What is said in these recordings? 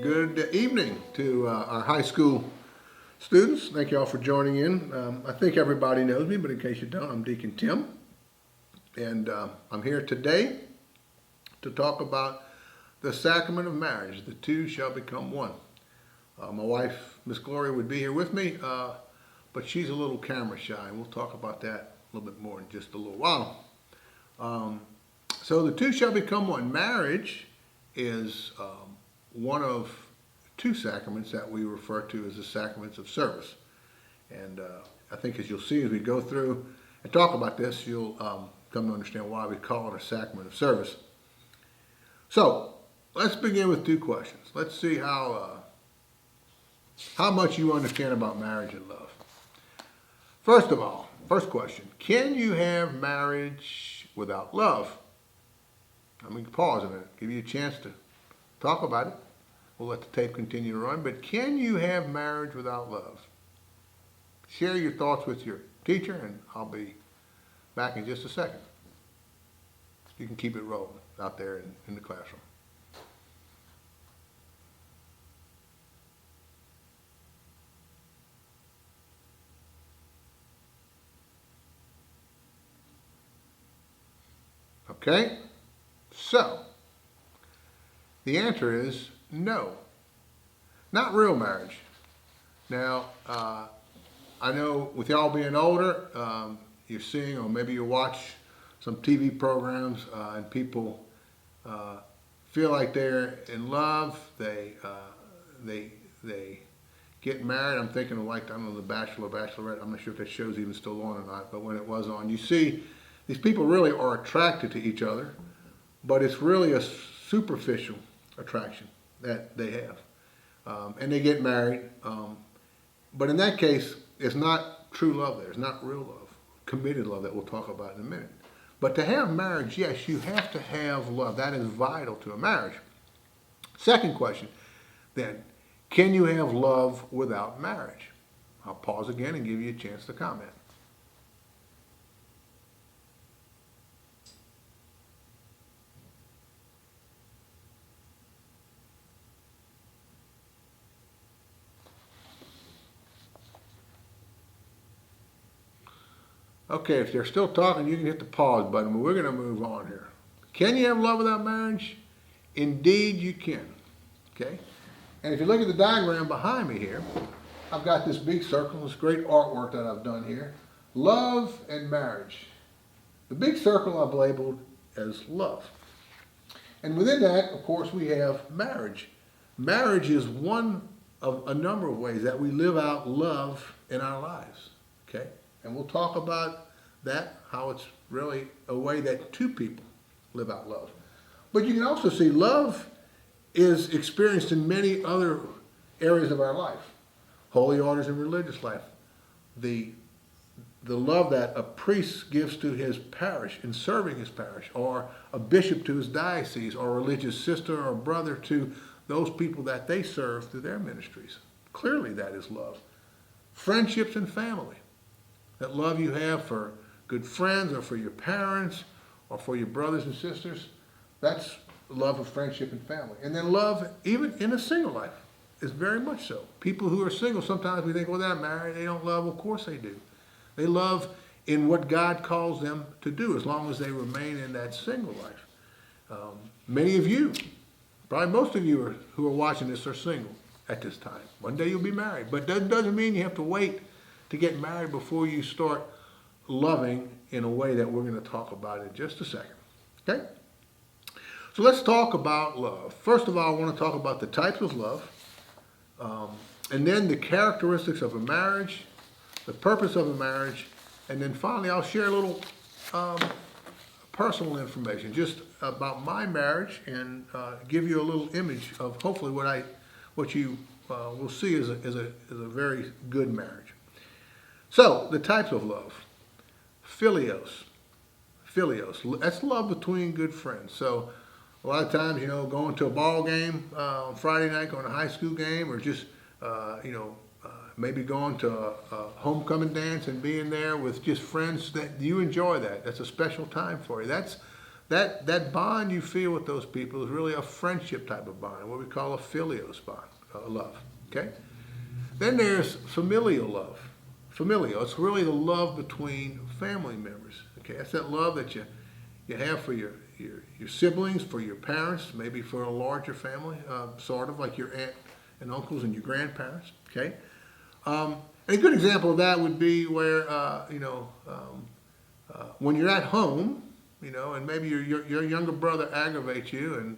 Good evening to our high school students. Thank you all for joining in. I think everybody knows me, but in case you don't, I'm Deacon Tim. And I'm here today to talk about the sacrament of marriage. The two shall become one. My wife, Miss Gloria, would be here with me, but she's a little camera shy, and we'll talk about that a little bit more in just a little while. So the two shall become one. Marriage is one of two sacraments that we refer to as the sacraments of service. And I think as you'll see as we go through and talk about this, you'll come to understand why we call it a sacrament of service. So let's begin with two questions. Let's see how much you understand about marriage and love. First of all, first question, can you have marriage without love? I'm going to pause a minute, give you a chance to talk about it. We'll let the tape continue to run, but can you have marriage without love? Share your thoughts with your teacher, and I'll be back in just a second. You can keep it rolling out there in the classroom. Okay, so the answer is no, not real marriage. Now, I know with y'all being older, you're seeing, or maybe you watch some TV programs, and people feel like they're in love. They get married. I'm thinking of, like, I don't know, The Bachelor, Bachelorette. I'm not sure if that show's even still on or not, but when it was on, you see these people really are attracted to each other, but it's really a superficial attraction that they have. And they get married. But in that case, it's not true love there. It's not real love, committed love that we'll talk about in a minute. But to have marriage, yes, you have to have love. That is vital to a marriage. Second question, then, can you have love without marriage? I'll pause again and give you a chance to comment. Okay, if they're still talking, you can hit the pause button, but we're going to move on here. Can you have love without marriage? Indeed, you can. Okay? And if you look at the diagram behind me here, I've got this big circle, this great artwork that I've done here. Love and marriage. The big circle I've labeled as love. And within that, of course, we have marriage. Marriage is one of a number of ways that we live out love in our lives. Okay? And we'll talk about that, how it's really a way that two people live out love. But you can also see love is experienced in many other areas of our life. Holy orders and religious life. The love that a priest gives to his parish in serving his parish, or a bishop to his diocese, or a religious sister or brother to those people that they serve through their ministries. Clearly that is love. Friendships and family. That love you have for good friends, or for your parents, or for your brothers and sisters, that's love of friendship and family. And then love, even in a single life, is very much so. People who are single, sometimes we think, well, they're married, they don't love. Of course they do. They love in what God calls them to do, as long as they remain in that single life. Many of you, probably most of you who are watching this, are single at this time. One day you'll be married, but that doesn't mean you have to wait to get married before you start loving in a way that we're going to talk about in just a second. Okay? So let's talk about love. First of all, I want to talk about the types of love, and then the characteristics of a marriage, the purpose of a marriage, and then finally I'll share a little personal information just about my marriage, and give you a little image of hopefully what you will see as a very good marriage. So, the types of love. Philios. That's love between good friends. So, a lot of times, going to a ball game on Friday night, going to a high school game, or just, maybe going to a homecoming dance and being there with just friends that you enjoy that. That's a special time for you. that bond you feel with those people is really a friendship type of bond, what we call a filios bond, love. Okay. Then there's familial love. Familial, it's really the love between family members. Okay, that's that love that you have for your siblings, for your parents, maybe for a larger family, sort of like your aunt and uncles and your grandparents. Okay, and a good example of that would be where when you're at home, and maybe your younger brother aggravates you,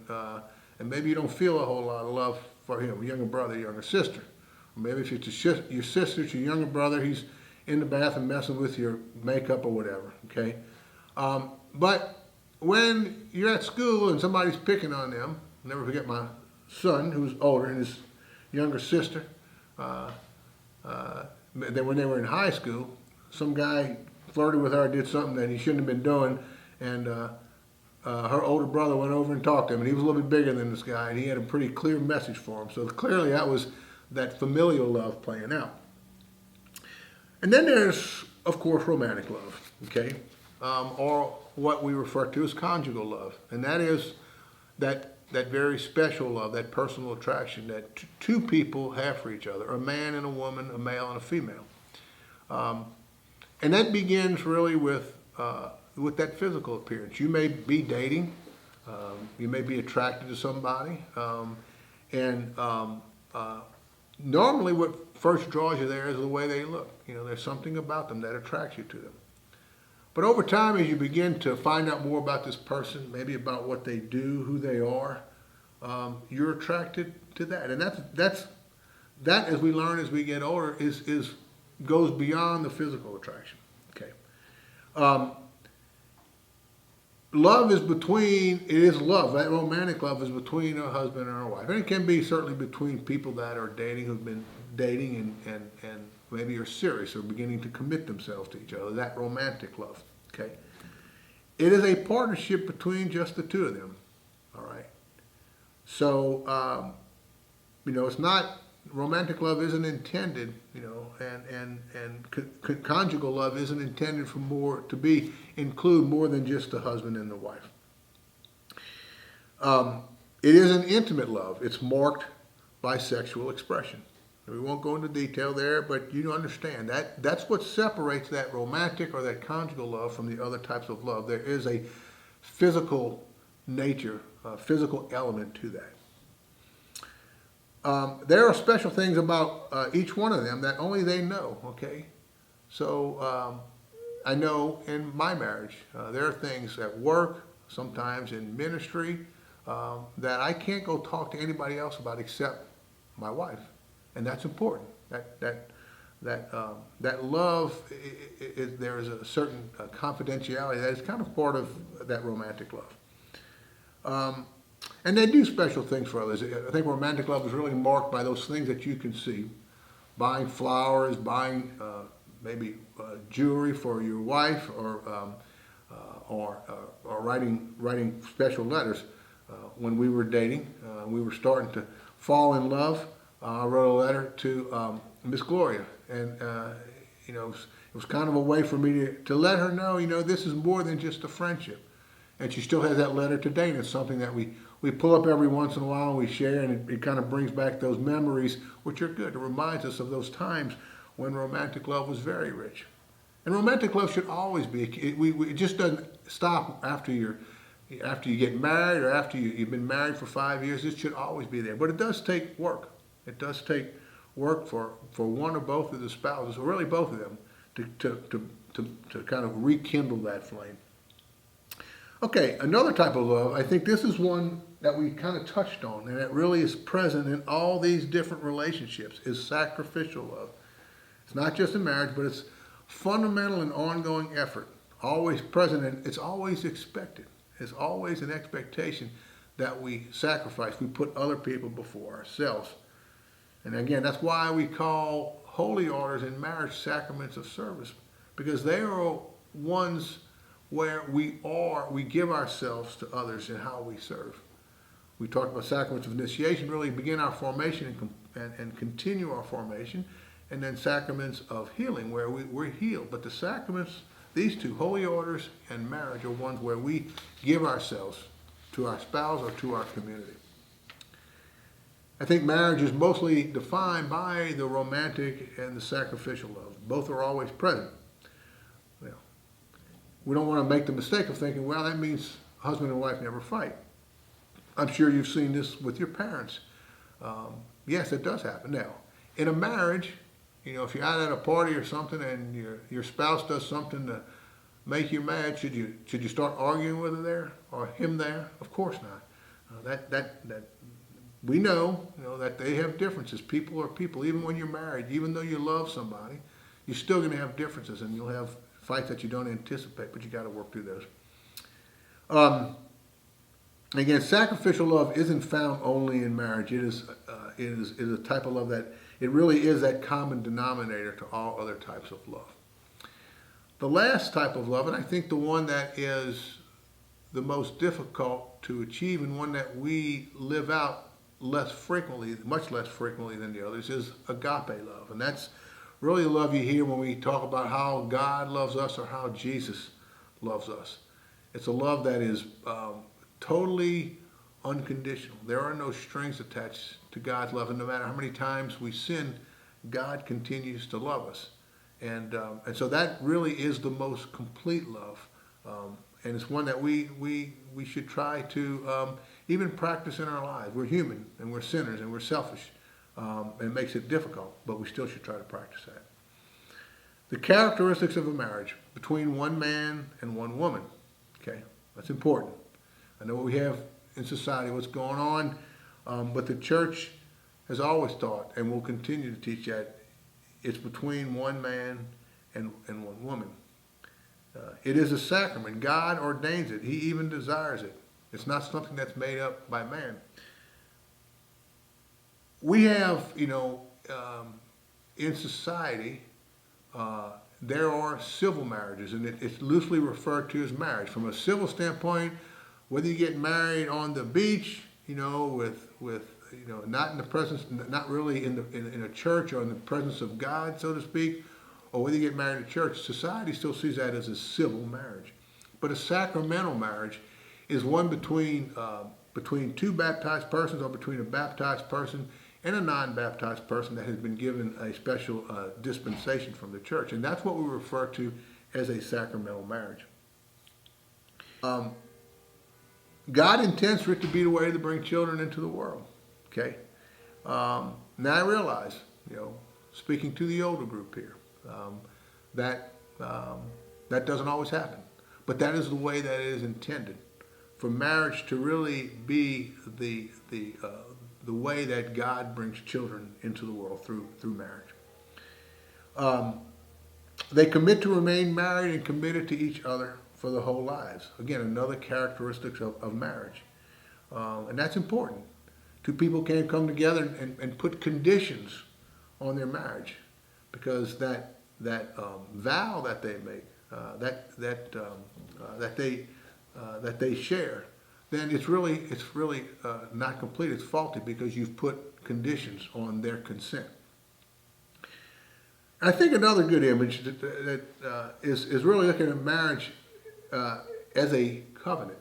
and maybe you don't feel a whole lot of love for him, younger brother, younger sister. Or maybe if it's your sister, it's your younger brother, he's in the bathroom messing with your makeup or whatever. Okay, but when you're at school and somebody's picking on them, I'll never forget my son, who's older, and his younger sister. When they were in high school, some guy flirted with her, did something that he shouldn't have been doing, and her older brother went over and talked to him, and he was a little bit bigger than this guy, and he had a pretty clear message for him. So clearly that was that familial love playing out. And then there's, of course, romantic love, okay, or what we refer to as conjugal love, and that is that very special love, that personal attraction that two people have for each other, a man and a woman, a male and a female. And that begins really with that physical appearance. You may be dating, you may be attracted to somebody, and normally what first draws you there is the way they look. There's something about them that attracts you to them. But over time, as you begin to find out more about this person, maybe about what they do, who they are, you're attracted to that. And that, as we learn as we get older, goes beyond the physical attraction. Okay. Love is love. That romantic love is between a husband and a wife. And it can be certainly between people that are dating, who've been dating and maybe are serious or beginning to commit themselves to each other. That romantic love. Okay. It is a partnership between just the two of them. All right. So, it's not, romantic love isn't intended, and conjugal love isn't intended to include more than just the husband and the wife. It is an intimate love. It's marked by sexual expression. We won't go into detail there, but you understand that's what separates that romantic or that conjugal love from the other types of love. There is a physical nature, a physical element to that. There are special things about each one of them that only they know, okay? So I know in my marriage, there are things at work, sometimes in ministry, that I can't go talk to anybody else about except my wife. And that's important. That love, there is a certain confidentiality that is kind of part of that romantic love. And they do special things for others. I think romantic love is really marked by those things that you can see. Buying flowers, buying maybe jewelry for your wife, or writing special letters. When we were dating, we were starting to fall in love. I wrote a letter to Miss Gloria, and it was kind of a way for me to let her know, this is more than just a friendship. And she still has that letter today, and it's something that we pull up every once in a while and we share, and it kind of brings back those memories, which are good. It reminds us of those times when romantic love was very rich. And romantic love should always be, it just doesn't stop after you get married or after you've been married for 5 years. It should always be there. But it does take work. It does take work for one or both of the spouses, or really both of them, to kind of rekindle that flame. Okay, another type of love, I think this is one that we kind of touched on, and it really is present in all these different relationships, is sacrificial love. It's not just in marriage, but it's fundamental and ongoing effort, always present, and it's always expected. It's always an expectation that we sacrifice. We put other people before ourselves. And again, that's why we call holy orders in marriage sacraments of service, because they are ones where we give ourselves to others in how we serve. We talked about sacraments of initiation, really begin our formation and continue our formation, and then sacraments of healing, where we're healed. But the sacraments These two, holy orders and marriage, are ones where we give ourselves to our spouse or to our community. I think marriage is mostly defined by the romantic and the sacrificial love. Both are always present. Well, we don't want to make the mistake of thinking, well, that means husband and wife never fight. I'm sure you've seen this with your parents. Yes, it does happen. Now, in a marriage, if you're out at a party or something and your spouse does something to make you mad, should you start arguing with her there or him there? Of course not. That we know that they have differences. People are people. Even when you're married, even though you love somebody, you're still going to have differences, and you'll have fights that you don't anticipate, but you got to work through those. Again, sacrificial love isn't found only in marriage. It is a type of love that it really is that common denominator to all other types of love. The last type of love, and I think the one that is the most difficult to achieve and one that we live out less frequently, much less frequently than the others, is agape love. And that's really the love you hear when we talk about how God loves us or how Jesus loves us. It's a love that is totally unconditional. There are no strings attached to God's love, and no matter how many times we sin, God continues to love us. And so that really is the most complete love. And it's one that we should try to even practice in our lives. We're human, and we're sinners, and we're selfish. It makes it difficult, but we still should try to practice that. The characteristics of a marriage between one man and one woman. Okay, that's important. I know what we have in society, what's going on, but the church has always taught, and will continue to teach, that it's between one man and one woman. It is a sacrament. God ordains it. He even desires it. It's not something that's made up by man. We have, in society, there are civil marriages, and it's loosely referred to as marriage. From a civil standpoint, whether you get married on the beach, with not in the presence, not really in a church or in the presence of God, so to speak, or whether you get married in church, society still sees that as a civil marriage. But a sacramental marriage is one between two baptized persons, or between a baptized person and a non-baptized person that has been given a special dispensation from the church. And that's what we refer to as a sacramental marriage. God intends for it to be the way to bring children into the world. Okay? Now I realize, speaking to the older group here, that doesn't always happen. But that is the way that it is intended, for marriage to really be the way that God brings children into the world through marriage. They commit to remain married and committed to each other for their whole lives. Again, another characteristic of marriage. And that's important. Two people can't come together and put conditions on their marriage, because that vow that they make, that they share, then it's really not complete. It's faulty, because you've put conditions on their consent. I think another good image that is really looking at marriage as a covenant.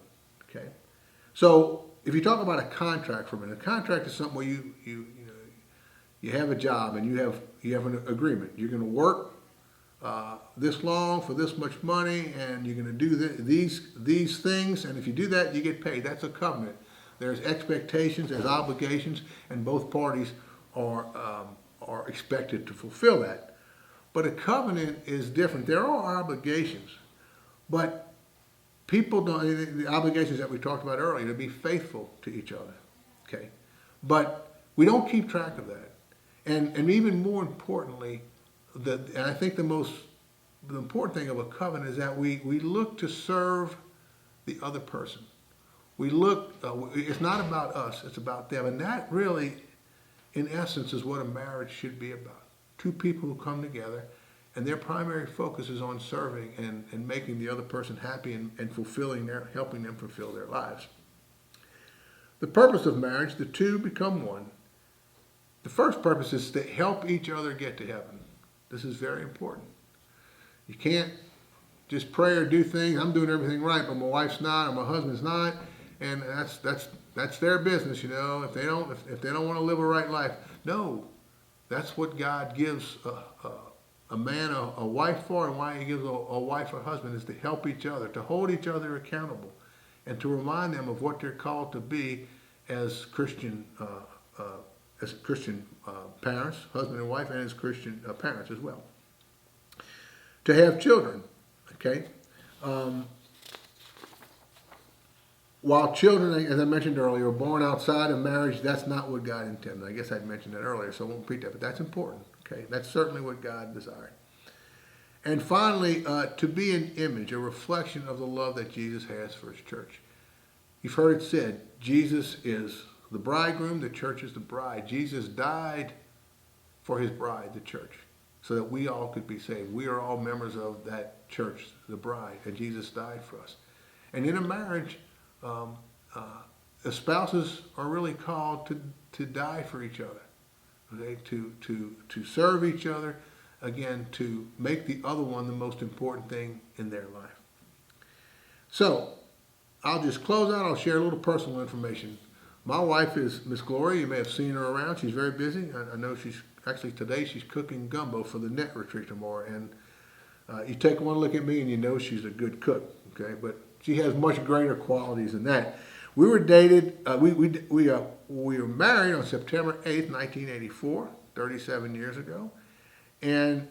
Okay, so if you talk about a contract for a minute, a contract is something where you have a job and you have an agreement. You're going to work this long for this much money, and you're going to do these things, and if you do that, you get paid. That's a covenant. There's expectations, there's obligations, and both parties are expected to fulfill that. But a covenant is different. There are obligations, but people don't, the obligations that we talked about earlier, to be faithful to each other. Okay? But we don't keep track of that. And even more importantly, and I think the important thing of a covenant is that we look to serve the other person. We look, it's not about us, it's about them. And that really, in essence, is what a marriage should be about. Two people who come together, and their primary focus is on serving and making the other person happy and helping them fulfill their lives. The purpose of marriage, the two become one. The first purpose is to help each other get to heaven. This is very important. You can't just pray or do things. I'm doing everything right, but my wife's not, or my husband's not, and that's their business, you know. If they don't want to live a right life, no, that's what God gives a man a wife for, and why He gives a wife or husband is to help each other, to hold each other accountable, and to remind them of what they're called to be as Christian parents, husband and wife, and as Christian parents as well. To have children, okay? While children, as I mentioned earlier, are born outside of marriage, that's not what God intended. I guess I'd mentioned that earlier, so I won't repeat that, but that's important, okay? That's certainly what God desired. And finally, to be an image, a reflection of the love that Jesus has for His church. You've heard it said, Jesus is the bridegroom, the church is the bride. Jesus died for His bride, the church, so that we all could be saved. We are all members of that church, the bride, and Jesus died for us. And in a marriage, the spouses are really called to die for each other, okay? To serve each other, again, to make the other one the most important thing in their life. So, I'll just close out. I'll share a little personal information. My wife is Miss Gloria. You may have seen her around. She's very busy. I know today she's cooking gumbo for the net retreat tomorrow. And you take one look at me and you know she's a good cook, okay? But she has much greater qualities than that. We were dated, we were married on September 8th, 1984, 37 years ago. And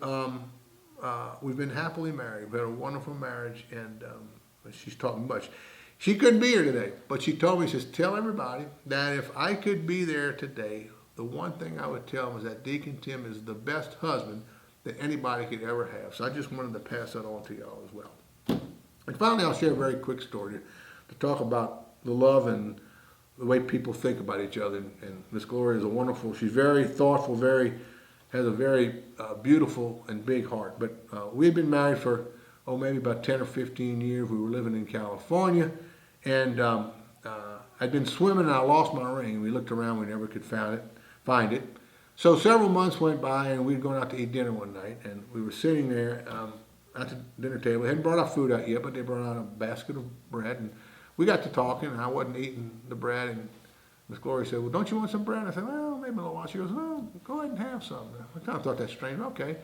we've been happily married. We've had a wonderful marriage, and she's taught me much. She couldn't be here today, but she told me, she says, tell everybody that if I could be there today, the one thing I would tell them is that Deacon Tim is the best husband that anybody could ever have. So I just wanted to pass that on to y'all as well. And finally, I'll share a very quick story to talk about the love and the way people think about each other. And Miss Gloria is a wonderful, she's very thoughtful, has a very beautiful and big heart. But we had been married for, maybe about 10 or 15 years. We were living in California. And I'd been swimming and I lost my ring. We looked around, we never could find it. So several months went by and we'd gone out to eat dinner one night. And we were sitting there at the dinner table. They hadn't brought our food out yet, but they brought out a basket of bread. And we got to talking, and I wasn't eating the bread. And Miss Gloria said, well, don't you want some bread? I said, well, maybe a little while. She goes, well, go ahead and have some. I kind of thought that strange. Okay.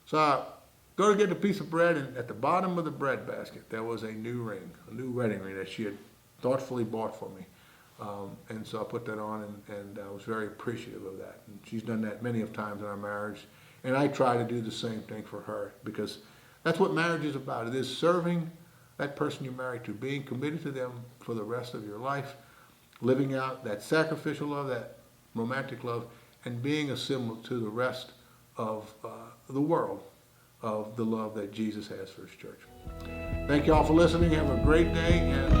So I go to get a piece of bread, and at the bottom of the bread basket, there was a new ring, a new wedding ring that she had thoughtfully bought for me. And so I put that on, and I was very appreciative of that. And she's done that many of times in our marriage. And I try to do the same thing for her, because that's what marriage is about. It is serving that person you're married to, being committed to them for the rest of your life, living out that sacrificial love, that romantic love, and being a symbol to the rest of the world of the love that Jesus has for His church. Thank you all for listening. Have a great day, and